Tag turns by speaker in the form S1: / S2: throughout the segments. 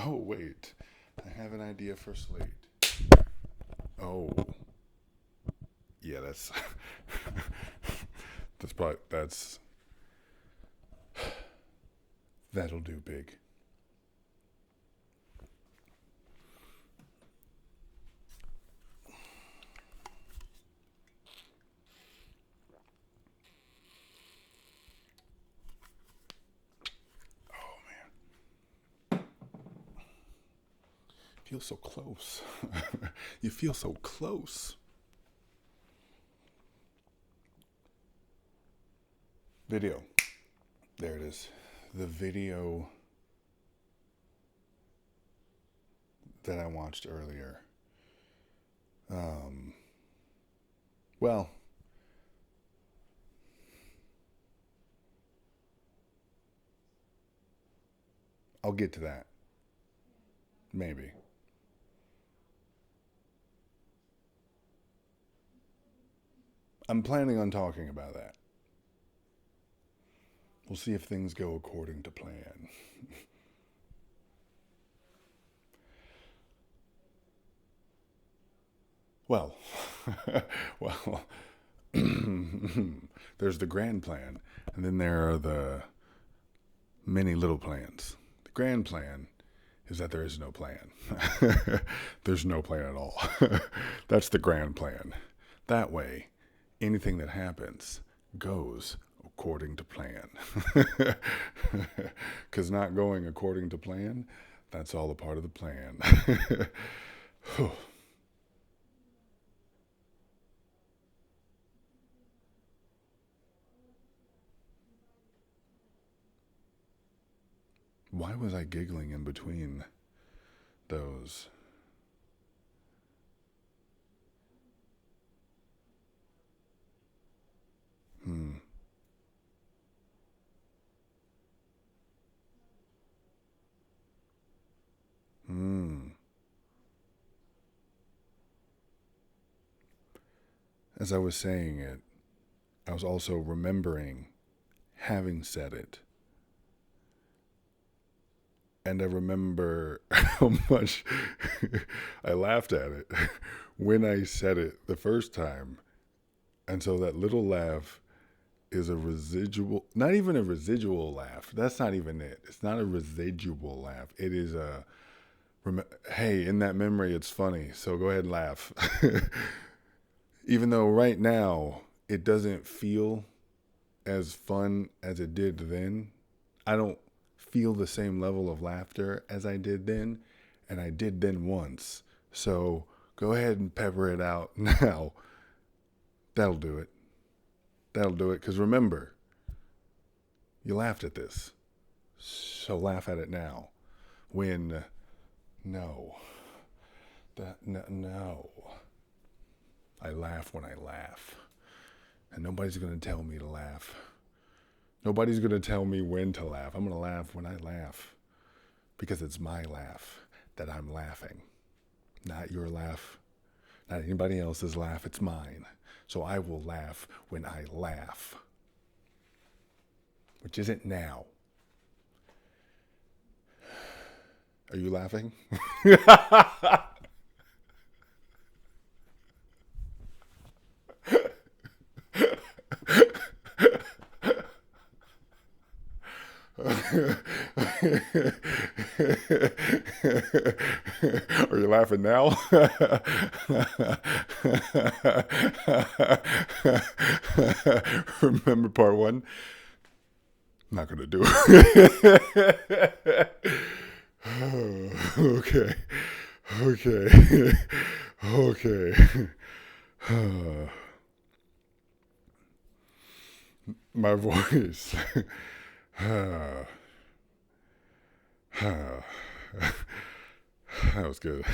S1: Oh, wait. I have an idea for Slate. Oh, yeah, that's. That's. That'll do big. Oh, man. Feel so close. You feel so close. Video. There it is. The video that I watched earlier. Um, well, I'll get to that. Maybe. I'm planning on talking about that. We'll see if things go according to plan. Well, well, there's the grand plan, and then there are the many little plans. The grand plan is that there is no plan. There's no plan at all. That's the grand plan. That way, anything that happens goes according to plan. Because not going according to plan, that's all a part of the plan. Why was I giggling in between those? Hmm. Hmm. As I was saying it, I was also remembering having said it. And I remember how much I laughed at it when I said it the first time. And so that little laugh is a residual, not even a residual laugh. That's not even it. It's not a residual laugh. It is a, hey, in that memory, it's funny. So go ahead and laugh. Even though right now it doesn't feel as fun as it did then, I don't feel the same level of laughter as I did then, and I did then once. So go ahead and pepper it out now. That'll do it. That'll do it. Because remember, you laughed at this. So laugh at it now. When, no. No. I laugh when I laugh. And nobody's going to tell me to laugh. Nobody's going to tell me when to laugh. I'm going to laugh when I laugh. Because it's my laugh that I'm laughing. Not your laugh. Not anybody else's laugh. It's mine. So I will laugh when I laugh. Which isn't now. Are you laughing? Are you laughing now? Remember part one? I'm not gonna do it. Okay. Okay. Okay. My voice. That was good.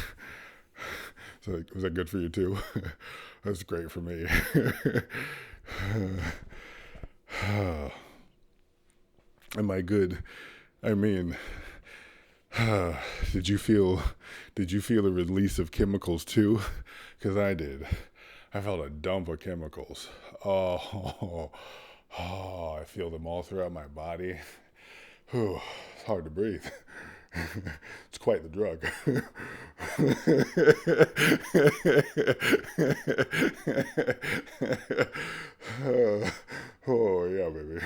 S1: So was that good for you too? That's great for me. Am I good? I mean, did you feel did you feel a release of chemicals too? Because I did. I felt a dump of chemicals. Oh, oh, I feel them all throughout my body. Whew, it's hard to breathe. It's quite the drug. Oh, yeah, baby.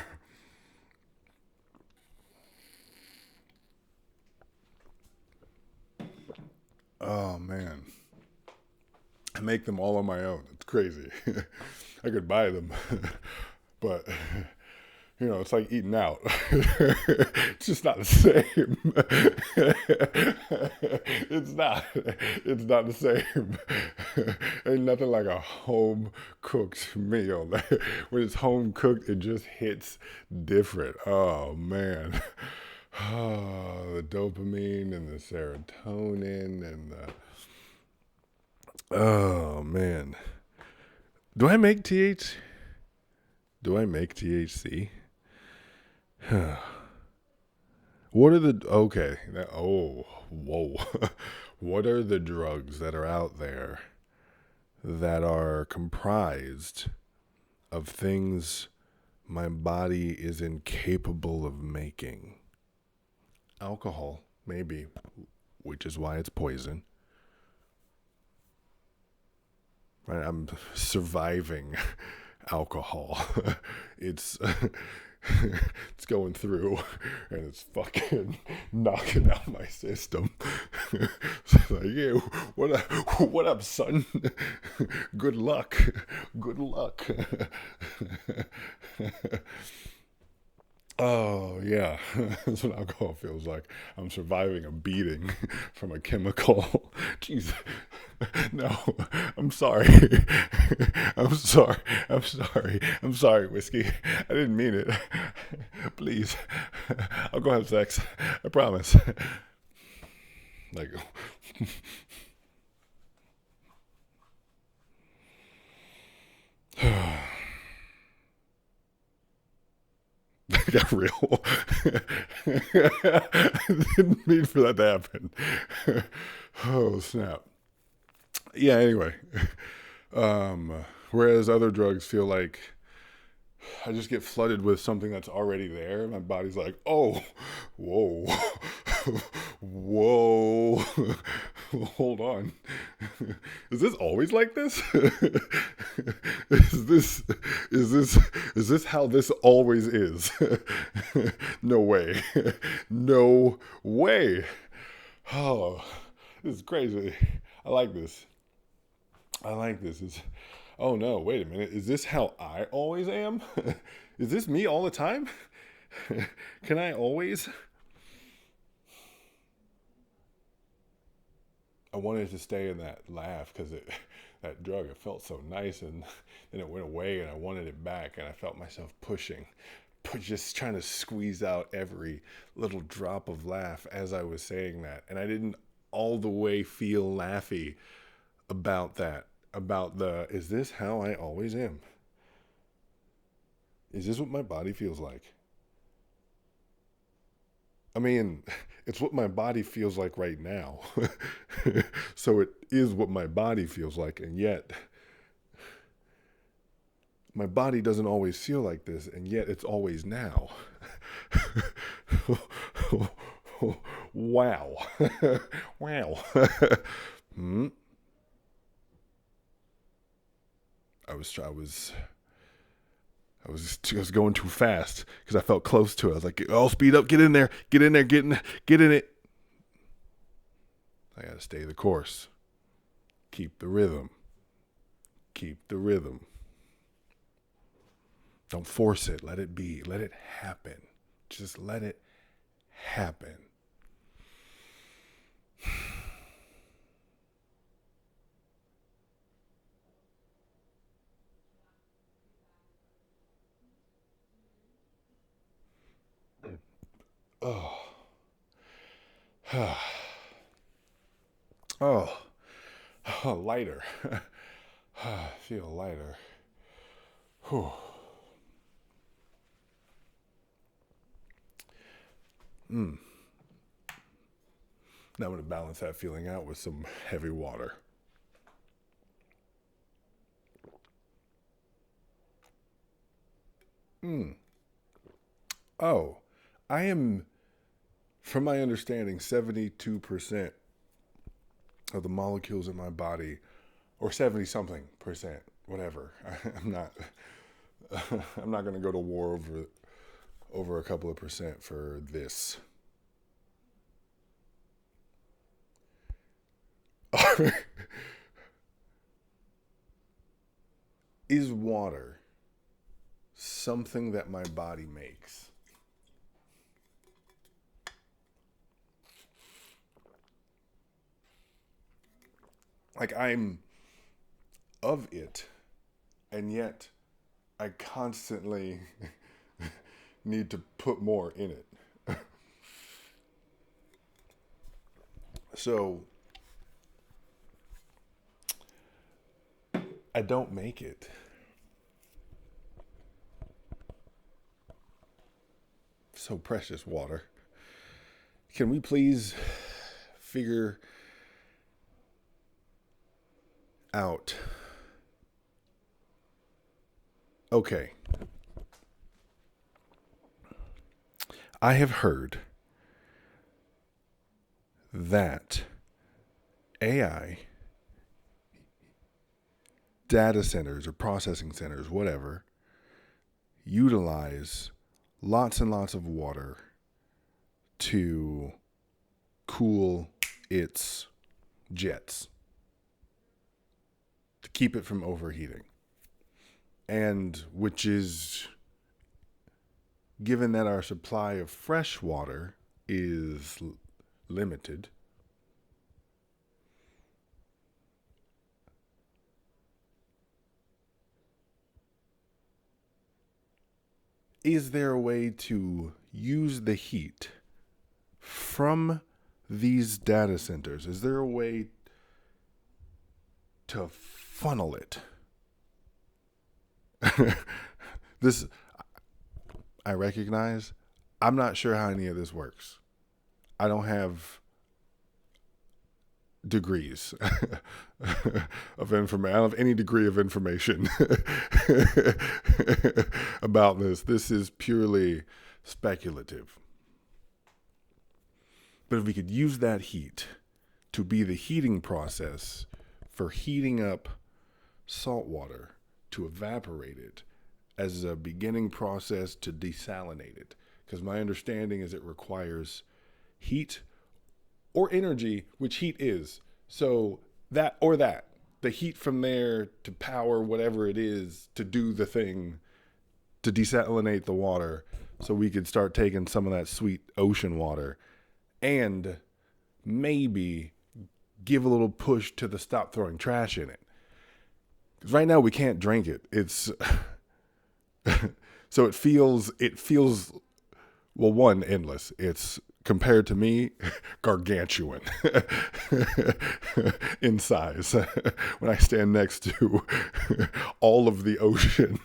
S1: Oh, man. I make them all on my own. It's crazy. I could buy them, but it's like eating out. It's just not the same. It's not. It's not the same. Ain't nothing like a home cooked meal. When it's home cooked, it just hits different. Oh man. Oh, the dopamine and the serotonin and the oh man. Do I make TH? Do I make THC? What are the okay? Oh, whoa! What are the drugs that are out there that are comprised of things my body is incapable of making? Alcohol, maybe, which is why it's poison. Right? I'm surviving alcohol. It's it's going through and it's fucking knocking out my system. So like, yeah, what up, son? Good luck. Good luck. Oh yeah, that's what alcohol feels like. I'm surviving a beating from a chemical. Jeez, no, I'm sorry. I'm sorry. I'm sorry. I'm sorry, whiskey. I didn't mean it. Please, I'll go have sex. I promise. Like, that got real. I didn't mean for that to happen. Oh snap. Yeah. Anyway, whereas other drugs feel like I just get flooded with something that's already there. My body's like, oh, whoa, whoa, hold on. Is this always like this? is this is this is this how this always is? No way, no way. Oh, this is crazy. I like this. I like this. Oh no, wait a minute. Is this how I always am? Is this me all the time? Can I always? I wanted to stay in that laugh because that drug, it felt so nice, and then it went away, and I wanted it back, and I felt myself pushing, just trying to squeeze out every little drop of laugh as I was saying that, and I didn't all the way feel laughy about that. About the, is this how I always am? Is this what my body feels like? I mean, it's what my body feels like right now. So it is what my body feels like, and yet my body doesn't always feel like this, and yet it's always now. Wow. Wow. Hmm? I was going too fast because I felt close to it. I was like, "Oh, speed up! Get in there! Get in there! Get in it!" I gotta stay the course. Keep the rhythm. Keep the rhythm. Don't force it. Let it be. Let it happen. Just let it happen. Oh, oh, oh lighter. I feel lighter. Whew. Mm. Now I'm gonna balance that feeling out with some heavy water. Mm. Oh, I am from my understanding, 72% of the molecules in my body, or 70 something percent, whatever. I'm not I'm not going to go to war over a couple of percent for this. Is water something that my body makes? Like, I'm of it, and yet I constantly need to put more in it. So I don't make it. So precious, water. Can we please figure out? Okay. I have heard that AI data centers or processing centers, whatever, utilize lots and lots of water to cool its jets, to keep it from overheating. And which is, given that our supply of fresh water is limited, is there a way to use the heat from these data centers? Is there a way to funnel it? This, I recognize, I'm not sure how any of this works. I don't have degrees of information. I don't have any degree of information about this. This is purely speculative. But if we could use that heat to be the heating process for heating up salt water, to evaporate it as a beginning process to desalinate it, because my understanding is it requires heat or energy, which heat is. So that or that, the heat from there to power whatever it is to do the thing, to desalinate the water, so we could start taking some of that sweet ocean water and maybe give a little push to the stop throwing trash in it. Because right now we can't drink it. It's so it feels well, one, endless. It's, compared to me, gargantuan in size when I stand next to all of the ocean.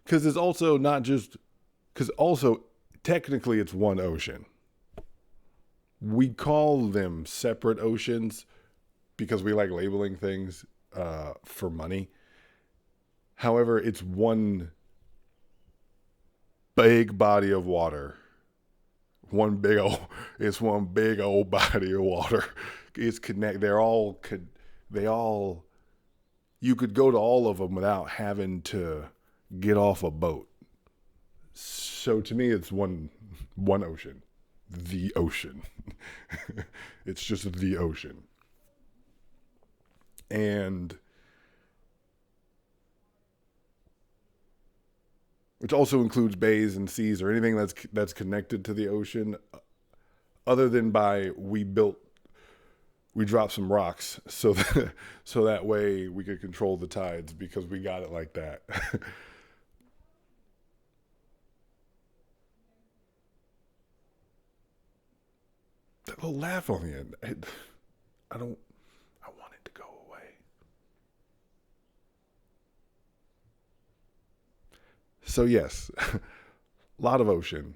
S1: Because it's also not just, because also technically it's one ocean. We call them separate oceans because we like labeling things for money. However, it's one big body of water. It's one big old body of water. It's you could go to all of them without having to get off a boat. So to me, it's one ocean. The ocean. It's just the ocean. And which also includes bays and seas or anything that's connected to the ocean, other than by we dropped some rocks so that way we could control the tides because we got it like that. That little laugh on the end. I don't. I want it to go away. So yes, a lot of ocean.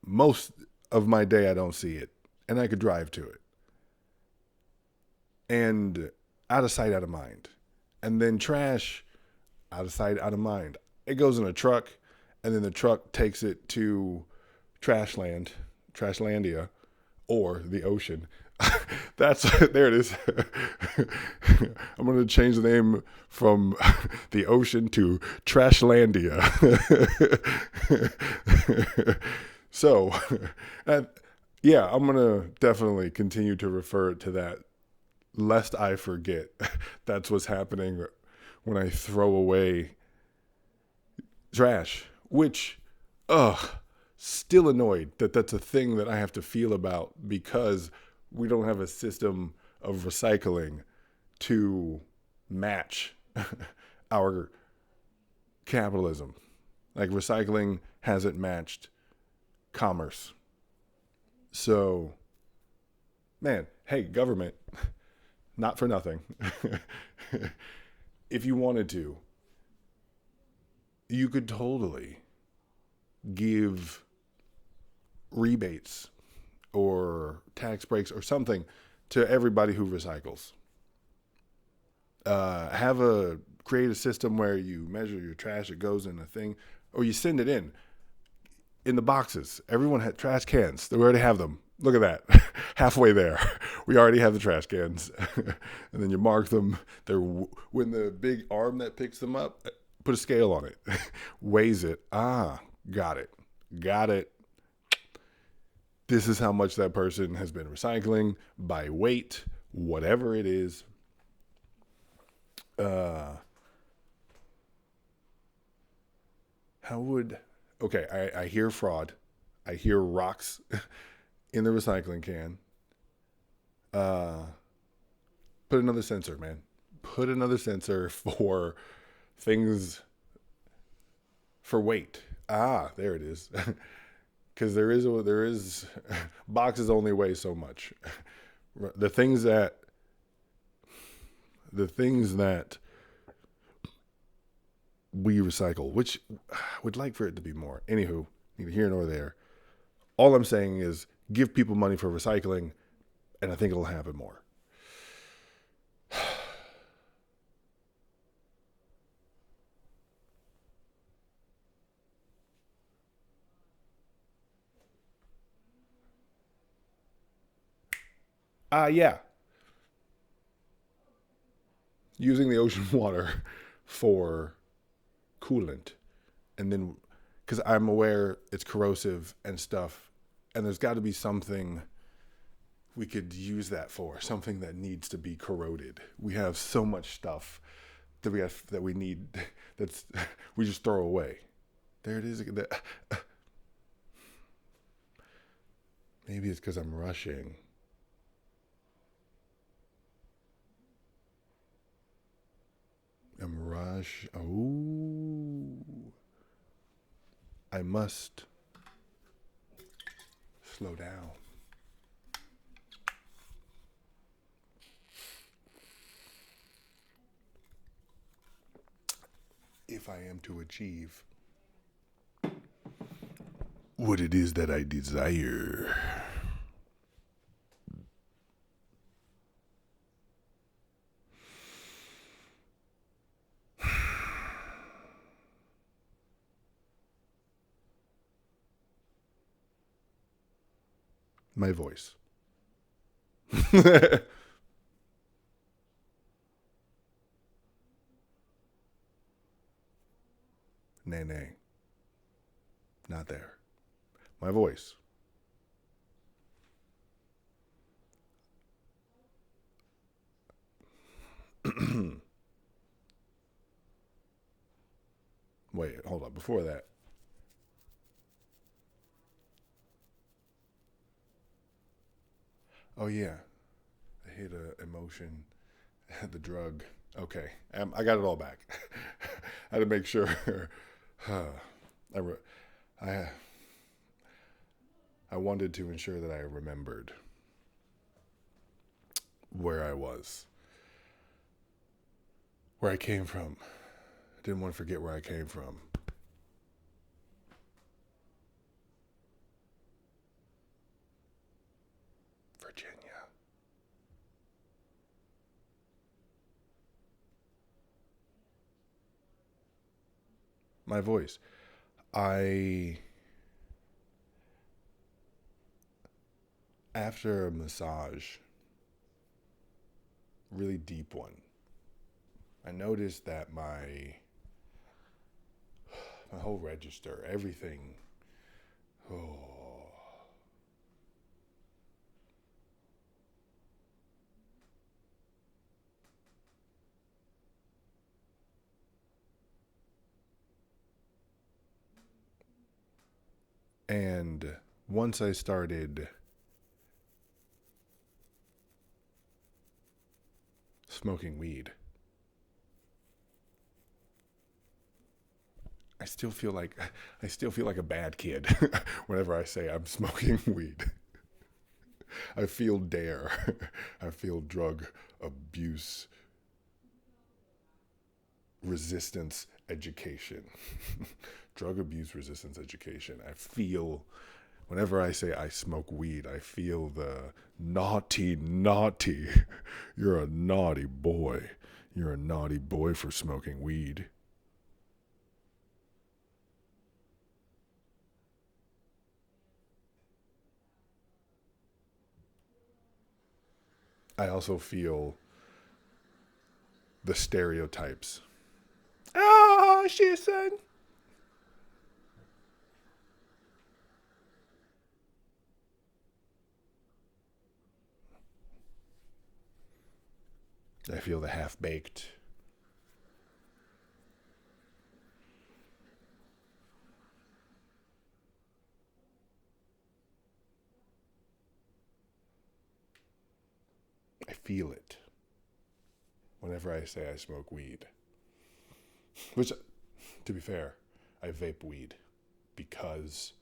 S1: Most of my day I don't see it, and I could drive to it. And out of sight, out of mind. And then trash, out of sight, out of mind. It goes in a truck, and then the truck takes it to Trashland, Trashlandia, or the ocean. That's there it is. I'm going to change the name from the ocean to Trashlandia. So, uh, yeah, I'm going to definitely continue to refer to that lest I forget. That's what's happening when I throw away trash, which, ugh, still annoyed that that's a thing that I have to feel about because we don't have a system of recycling to match our capitalism. Like recycling hasn't matched commerce. So, man, hey, government, not for nothing. If you wanted to, you could totally give rebates or tax breaks or something to everybody who recycles. Have a create a system where you measure your trash, it goes in a thing, or you send it in the boxes. Everyone had trash cans. They already have them. Look at that. Halfway there. We already have the trash cans. And then you mark them. They're when the big arm that picks them up, put a scale on it. Weighs it. Ah, got it. Got it. This is how much that person has been recycling by weight, whatever it is. How would okay, I hear fraud. I hear rocks in the recycling can. Uh, put another sensor, man. Put another sensor for things for weight. Ah, there it is. Because there is boxes only weigh so much. The things that the things that we recycle, which I would like for it to be more. Anywho, neither here nor there. All I'm saying is give people money for recycling, and I think it'll happen more. Yeah. Using the ocean water for coolant. And then, because I'm aware it's corrosive and stuff, and there's got to be something we could use that for, something that needs to be corroded. We have so much stuff that we need that's we just throw away. There it is. Maybe it's because I'm rushing. I'm rush. Oh, I must slow down. If I am to achieve what it is that I desire. My voice. Nay, nay. Not there. My voice. Wait, hold on. Before that. Oh, yeah. I hit a emotion, the drug. Okay. I got it all back. I had to make sure. I, I, I wanted to ensure that I remembered where I was, where I came from. I didn't want to forget where I came from. Virginia. My voice. I After a massage, really deep one, I noticed that my whole register, everything, oh, and once I started smoking weed, I still feel like I still feel like a bad kid whenever I say I'm smoking weed. I feel dare. I feel drug abuse resistance education. Drug abuse resistance education. I feel whenever I say I smoke weed, I feel the naughty, naughty. You're a naughty boy. You're a naughty boy for smoking weed. I also feel the stereotypes. Ah, she said. I feel the half baked. I feel it whenever I say I smoke weed. Which, to be fair, I vape weed because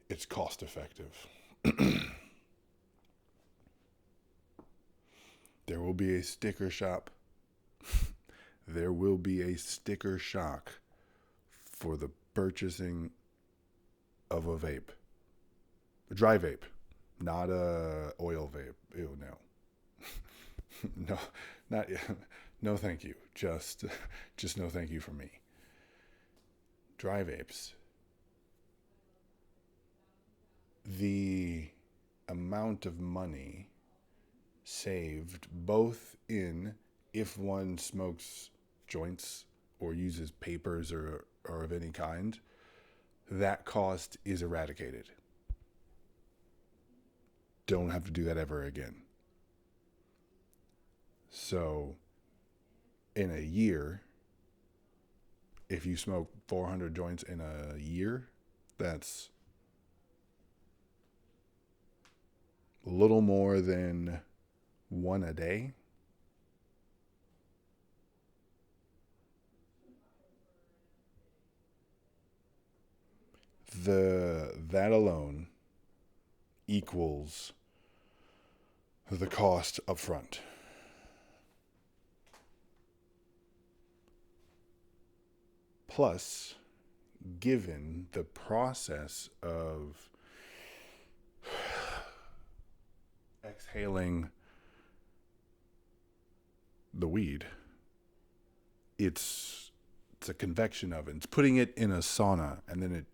S1: it's cost effective. There will be a sticker shop. There will be a sticker shock for the purchasing of a vape. A dry vape, not a oil vape. Ew, no. No, not no thank you. Just no thank you for me. Dry vapes. The amount of money saved both in if one smokes joints or uses papers or of any kind, that cost is eradicated. Don't have to do that ever again. So, in a year, if you smoke 400 joints in a year, that's a little more than one a day. That alone equals the cost up front. Plus, given the process of exhaling the weed, it's a convection oven. It's putting it in a sauna and then it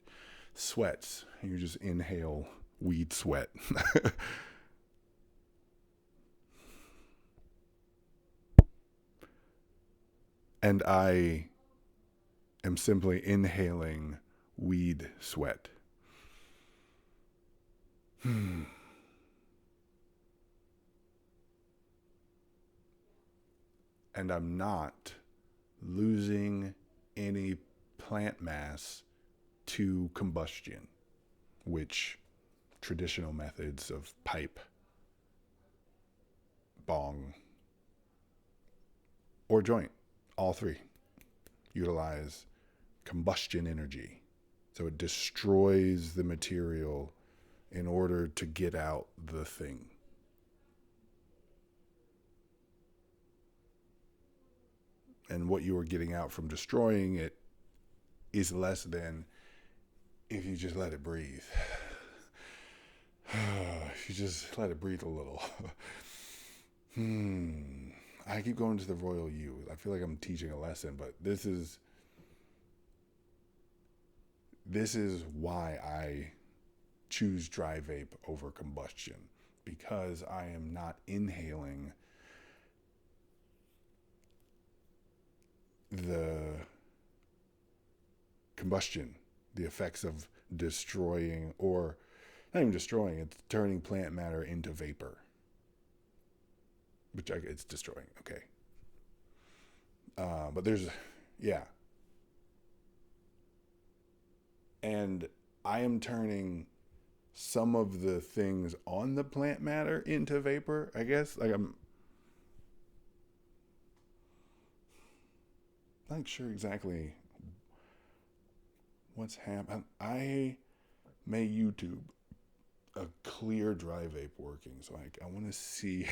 S1: sweats. You just inhale weed sweat. And I am simply inhaling weed sweat. And I'm not losing any plant mass to combustion, which traditional methods of pipe, bong, or joint, all three, utilize combustion energy. So it destroys the material in order to get out the thing. And what you are getting out from destroying it is less than if you just let it breathe. If you just let it breathe a little. I keep going to the Royal U. I feel like I'm teaching a lesson, but this is why I choose dry vape over combustion. because I am not inhaling the combustion, the effects of destroying, or not even destroying, it's turning plant matter into vapor, which it's destroying. Okay. But there's, yeah. And I am turning some of the things on the plant matter into vapor, I guess. Like, I'm not sure exactly what's happening. I may YouTube a clear dry vape working, so I want to see.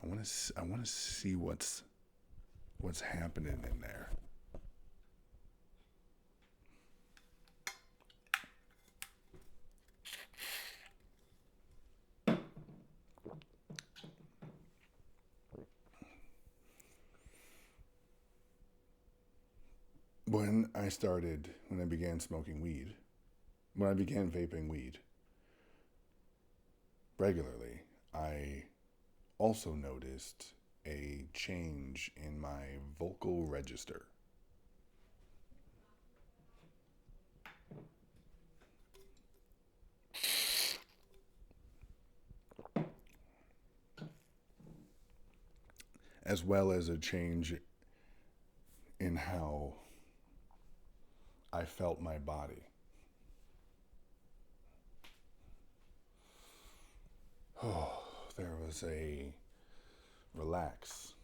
S1: I want to see what's happening in there. When I began smoking weed, when I began vaping weed regularly, I also noticed a change in my vocal register. As well as a change in how I felt my body. Oh, there was a relax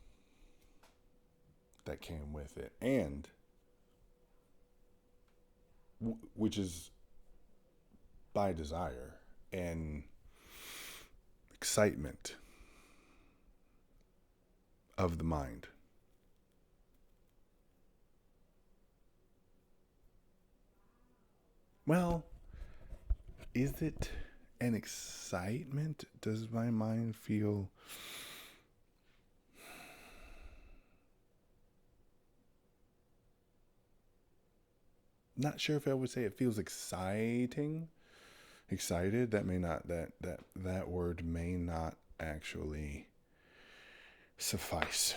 S1: that came with it, and which is by desire, and excitement of the mind. Well, is it an excitement? Does my mind feel not sure if I would say it feels exciting? Excited? That may not that word may not actually suffice.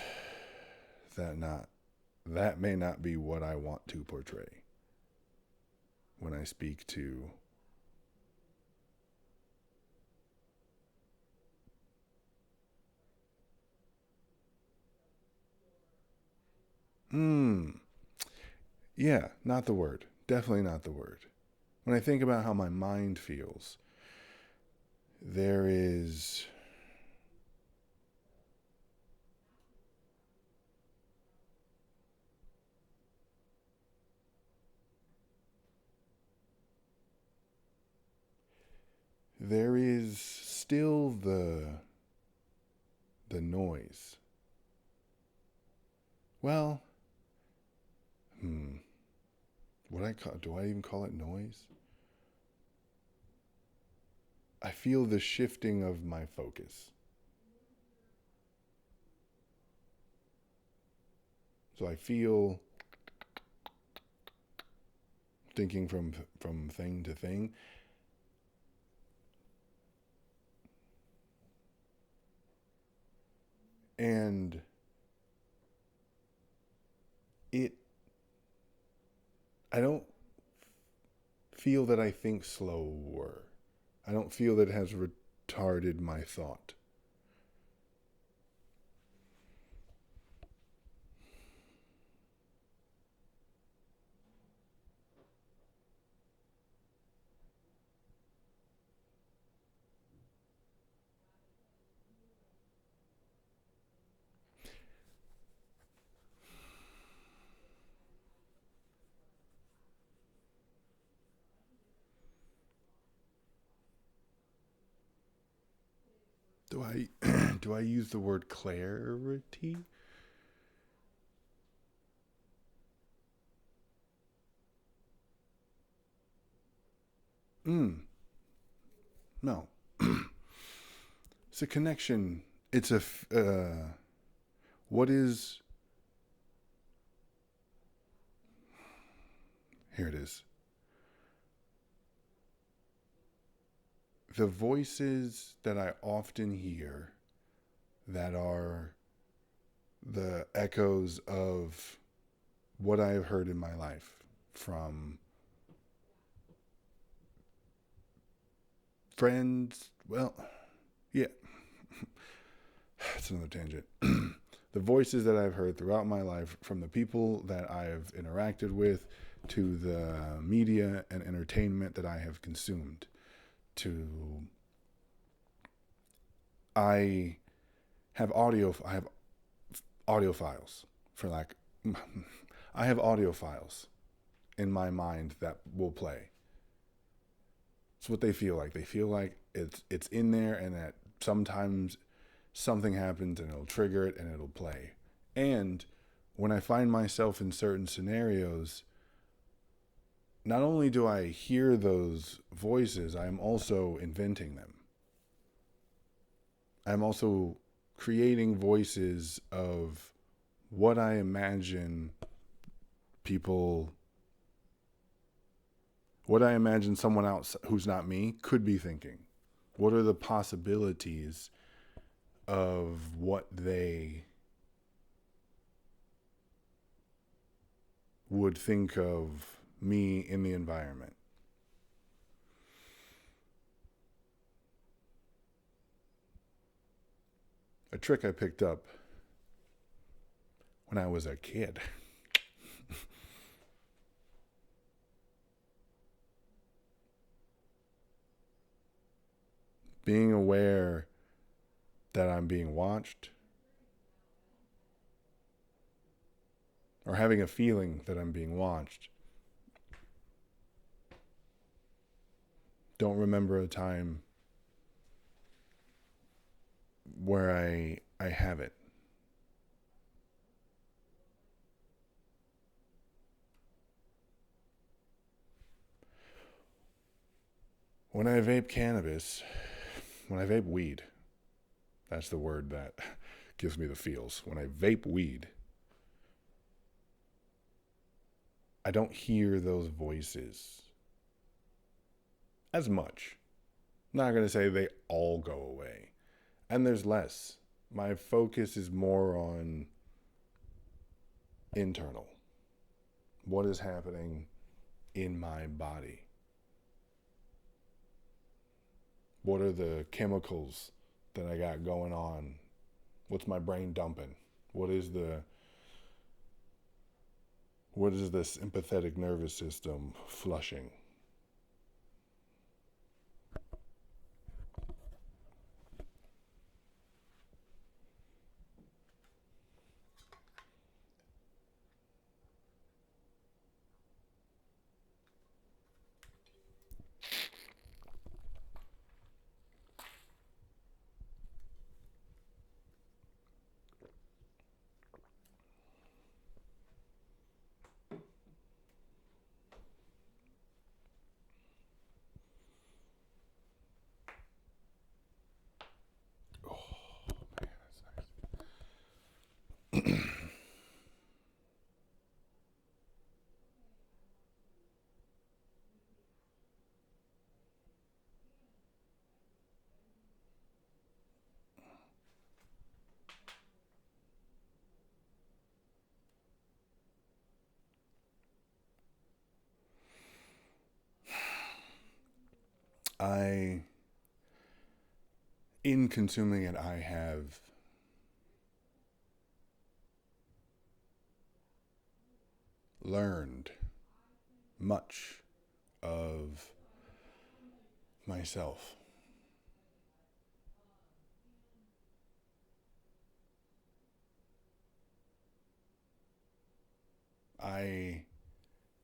S1: That may not be what I want to portray when I speak to yeah, not the word. Definitely not the word. When I think about how my mind feels, there is still the noise. Well, do I even call it noise? I feel the shifting of my focus. So I feel thinking from thing to thing. And it I don't feel that I think slower. I don't feel that it has retarded my thought. Do I do I use the word clarity? No. It's a connection. It's a what is here it is. the voices that I often hear that are the echoes of what I have heard in my life from friends. Well, yeah, that's another tangent. The voices that I've heard throughout my life from the people that I've interacted with to the media and entertainment that I have consumed to I I have audio files for like I have audio files in my mind that will play. It's what they feel like. They feel like it's in there and that sometimes something happens and it'll trigger it and it'll play. And when I find myself in certain scenarios, not only do I hear those voices, I am also inventing them. I'm also creating voices of what I imagine people, what I imagine someone else who's not me could be thinking. What are the possibilities of what they would think of me in the environment? A trick I picked up when I was a kid. Being aware that I'm being watched, or having a feeling that I'm being watched. Don't remember a time where I have it. When I vape cannabis, when I vape weed, that's the word that gives me the feels. When I vape weed, I don't hear those voices as much. I'm not going to say they all go away. And there's less. My focus is more on internal. What is happening in my body? What are the chemicals that I got going on? What's my brain dumping? What is the sympathetic nervous system flushing? Oh, man, that's nice. In consuming it, I have learned much of myself. I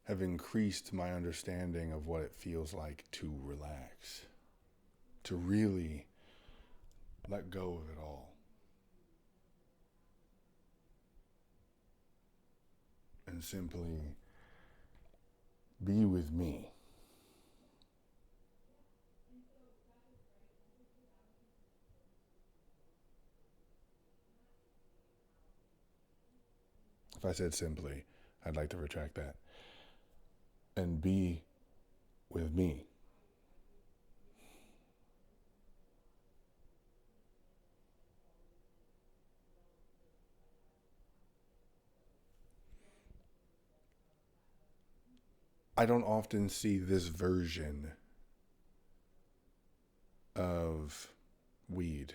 S1: have increased my understanding of what it feels like to relax, to really let go of it all, and simply be with me. If I said simply, I'd like to retract that. And be with me. I don't often see this version of weed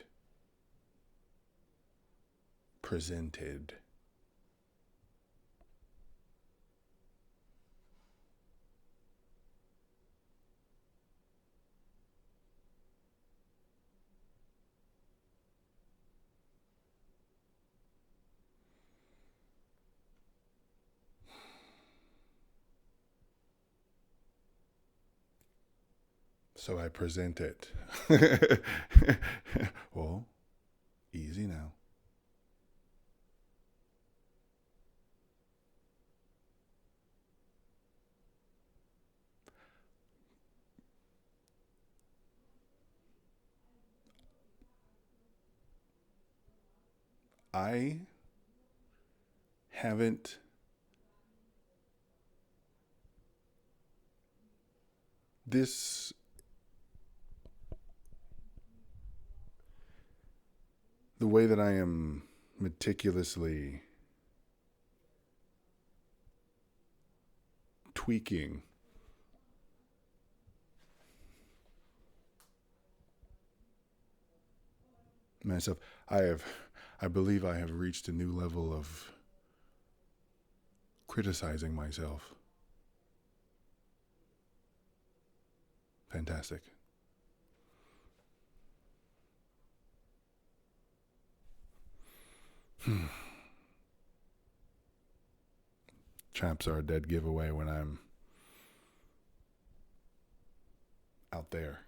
S1: presented. So I present it. Well, easy now. I haven't this the way that I am meticulously tweaking myself. I believe I have reached a new level of criticizing myself. Fantastic. Chaps are a dead giveaway when I'm out there.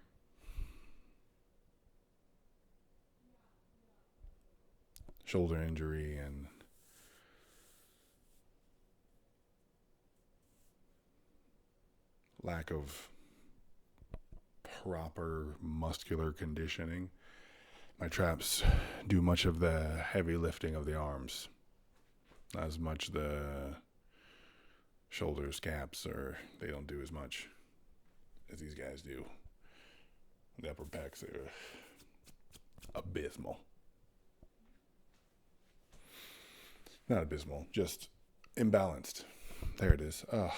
S1: Shoulder injury and lack of proper muscular conditioning. My traps do much of the heavy lifting of the arms, not as much the shoulders, caps, or they don't do as much as these guys do. The upper backs are abysmal. Not abysmal, just imbalanced. There it is. Ugh.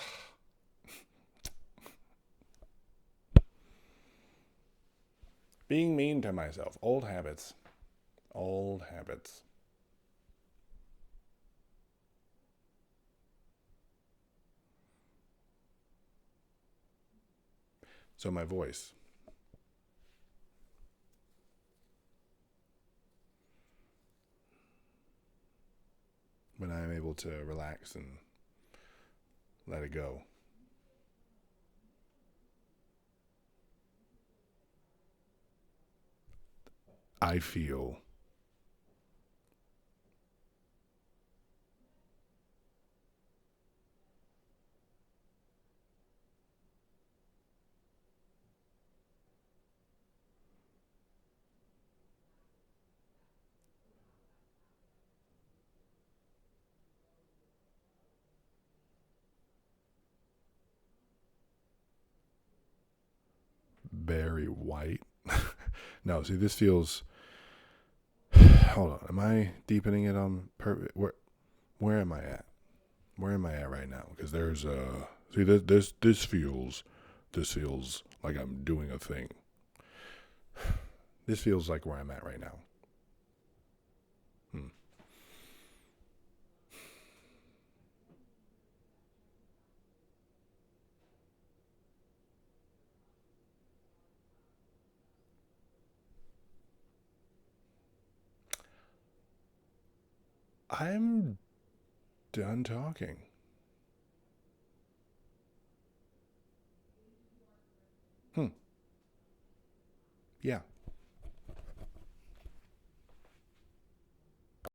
S1: Being mean to myself. Old habits. Old habits. So my voice. When I am able to relax and let it go. I feel very white. No, see, this feels. Hold on. Am I deepening it on purpose? Where am I at? Where am I at right now? Because there's a see this feels like I'm doing a thing. This feels like where I'm at right now. Hmm. I'm done talking. Hmm. Yeah.